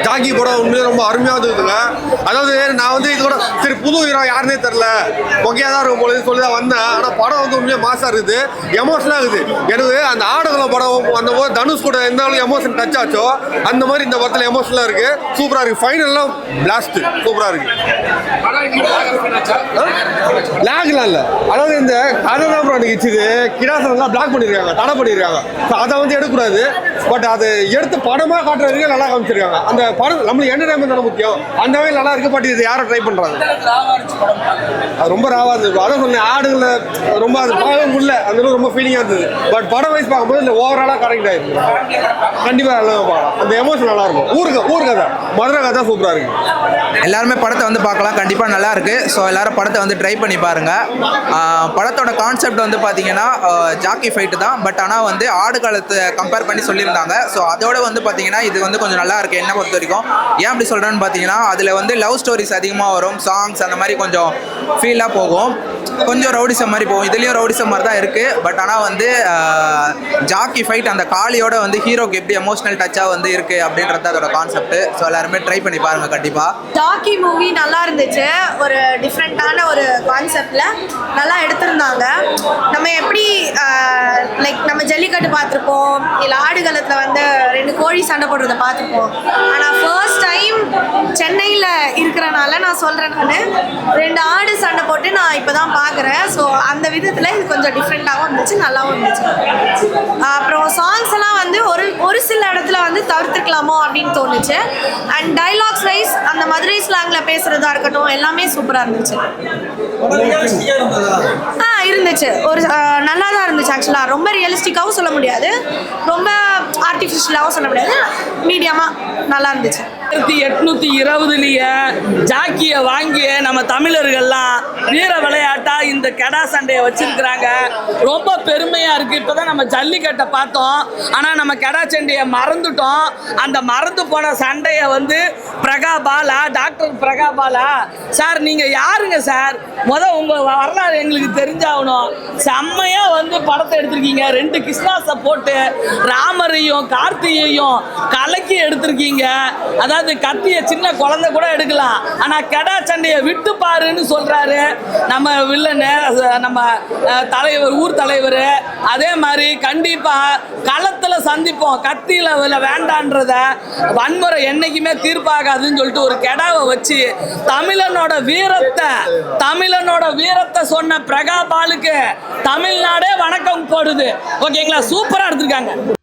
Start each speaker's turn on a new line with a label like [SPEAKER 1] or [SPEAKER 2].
[SPEAKER 1] Jackie படம் உண்மையிலே ரொம்ப அருமையாக இருந்ததுங்க. அதாவது நான் வந்து இது கூட சரி புது ஹீரோ யாருன்னே தெரில, மொக்கையாக தான் இருக்கும் போல சொல்லி தான் வந்தேன். ஆனால் படம் வந்து உண்மையாக மாசாக இருக்குது, எமோஷனாக இருக்குது. எனக்கு அந்த ஆடுகளம் படம் அந்த போது தனுஷ் கூட எந்த அளவுக்கு எமோஷன் டச் ஆச்சோ அந்த மாதிரி இந்த படத்தில் எமோஷனலாக இருக்குது. சூப்பராக இருக்குது. ஃபைனல்லாம் பிளாஸ்ட் சூப்பராக இருக்குது. லாக்லாம் இல்லை, அதாவது இந்த கதை தான் ப்ரோ எனக்கு இச்சுது. கிடாசனெல்லாம் பிளாக் பண்ணியிருக்காங்க, தடை பண்ணியிருக்காங்க. அதை வந்து எடுக்கக்கூடாது. பட் அது எடுத்து படமாக காட்டுறதுக்கு நல்லா காமிச்சிருக்காங்க. அந்த படம் நம்மளுக்கு என்டர்டைன்மெண்ட் தானே முக்கியம். அந்த வகையில் நல்லா இருக்கு. பட் இது யாரும் ட்ரை பண்ணுறாங்க, அது ரொம்ப ராவாக இருந்தது. அதான் சொன்னேன், ஆடுகளை ரொம்ப அது பார்க்க முடியல, அந்த ரொம்ப ஃபீலிங்காக இருந்தது. பட் படம் வைஸ் பார்க்கும்போது இந்த ஓவராலாக கரெக்ட் ஆயிருக்கு. கண்டிப்பாக நல்லா பார்க்கலாம். அந்த எமோஷன் நல்லா இருக்கும். ஊர் கதை, மதுரை கதை சூப்பராக இருக்கு.
[SPEAKER 2] எல்லாருமே படத்தை வந்து பார்க்கலாம், கண்டிப்பாக நல்லா இருக்கு. ஸோ எல்லாரும் படத்தை வந்து ட்ரை பண்ணி பாருங்க. படத்தோட கான்செப்ட் வந்து பார்த்தீங்கன்னா ஜாக்கி ஃபைட்டு தான். பட் ஆனால் வந்து ஆடு காலத்தை கம்பேர் பண்ணி சொல்லியிருந்தாங்க. ஸோ அதோட வந்து பார்த்தீங்கன்னா இது வந்து கொஞ்சம் நல்லா இருக்கு என்ன பொறுத்த வரைக்கும். ஏன் அப்படி சொல்கிறேன்னு பார்த்தீங்கன்னா அதில் வந்து லவ் ஸ்டோரிஸ் அதிகமாக வரும், சாங்ஸ் அந்த மாதிரி கொஞ்சம் ஃபீலாக போகும், கொஞ்சம் ரவுடிசம் மாதிரி போகும். இதுலேயும் ரவுடிசம் மாதிரி தான் இருக்குது. பட் ஆனால் வந்து ஜாக்கி ஃபைட் அந்த காளியோட வந்து ஹீரோக்கு எப்படி எமோஷனல் டச்சாக வந்து இருக்குது அப்படின்றது அதோட கான்செப்ட். ஸோ எல்லாருமே ட்ரை பண்ணி பாருங்கள் கண்டிப்பாக.
[SPEAKER 3] ஜாக்கி மூவி நல்லா இருந்துச்சு. ஒரு டிஃப்ரெண்ட்டான ஒரு கான்செப்டில் நல்லா எடுத்திருந்தாங்க. நம்ம எப்படி லைக் நம்ம ஜல்லிக்கட்டு பார்த்துருப்போம், இல்லை ஆடுகளத்தில் வந்து 2 கோழி சண்டை போடுறத பார்த்துருப்போம். ஆனால் ஃபர்ஸ்ட் டைம் சென்னையில் இருக்கிறனால நான் சொல்கிறேன், நான் 2 ஆடு சண்டை போட்டு நான் இப்போ தான் பார்க்குறேன். ஸோ அந்த விதத்தில் இது கொஞ்சம் டிஃப்ரெண்ட்டாகவும் இருந்துச்சு, நல்லாவும் இருந்துச்சு. அப்புறம் சாங்ஸ் எல்லாம் வந்து ஒரு சில இடத்துல வந்து தவிர்த்துக்கலாமோ அப்படின்னு தோணுச்சு. அண்ட் டைலாக்ஸ் வைஸ் அந்த மதுரை ஸ்லாங்கில் பேசுகிறதா இருக்கட்டும், எல்லாமே சூப்பராக இருந்துச்சு. இருந்துச்சு. ஒரு நல்லா தான் இருந்துச்சு. ஆக்சுவலாக ரொம்ப ரியலிஸ்டிக்காகவும் சொல்ல முடியாது, ரொம்ப ஆர்டிஃபிஷியலாகவும் சொல்ல முடியாது, மீடியமாக நல்லா இருந்துச்சு.
[SPEAKER 4] 1820 ஜாக்கியை வாங்கி நம்ம தமிழர்கள்லாம் வீர விளையாட்டா இந்த கெடா சண்டையை வச்சிருக்கிறாங்க. ரொம்ப பெருமையா இருக்கு. இப்பதான் நம்ம ஜல்லிக்கட்டை பார்த்தோம், ஆனா நம்ம கெடா சண்டையை மறந்துட்டோம். அந்த மறந்து போன சண்டையை வந்து பிரகாபாலா, டாக்டர் பிரகாபாலா சார், நீங்க யாருங்க சார்? உங்க வரலாறு எங்களுக்கு தெரிஞ்சாகணும். செம்மையா வந்து படத்தை எடுத்திருக்கீங்க. 2 கிருஷ்ணாஸை போட்டு ராமரையும் கார்த்தியையும் கலக்கி எடுத்திருக்கீங்க. அதாவது கத்திய சின்ன குழந்தை கூட எடுக்கலாம், ஆனா கெடா சண்டையை விட்டு பாருன்னு சொல்றாரு நம்ம வில்லனு, நம்ம தலைவர், ஊர் தலைவர். அதே மாதிரி கண்டிப்பா களத்துல சந்திப்போம், கத்தியில வேண்டான்றத வன்முறை என்னைக்குமே தீர்ப்பாகாதுன்னு சொல்லிட்டு ஒரு கெடாவை வச்சு தமிழனோட வீரத்தை சொன்ன பிரகாபாலுக்கு தமிழ்நாடே வணக்கம் போடுது. ஓகேங்களா, சூப்பரா எடுத்திருக்காங்க.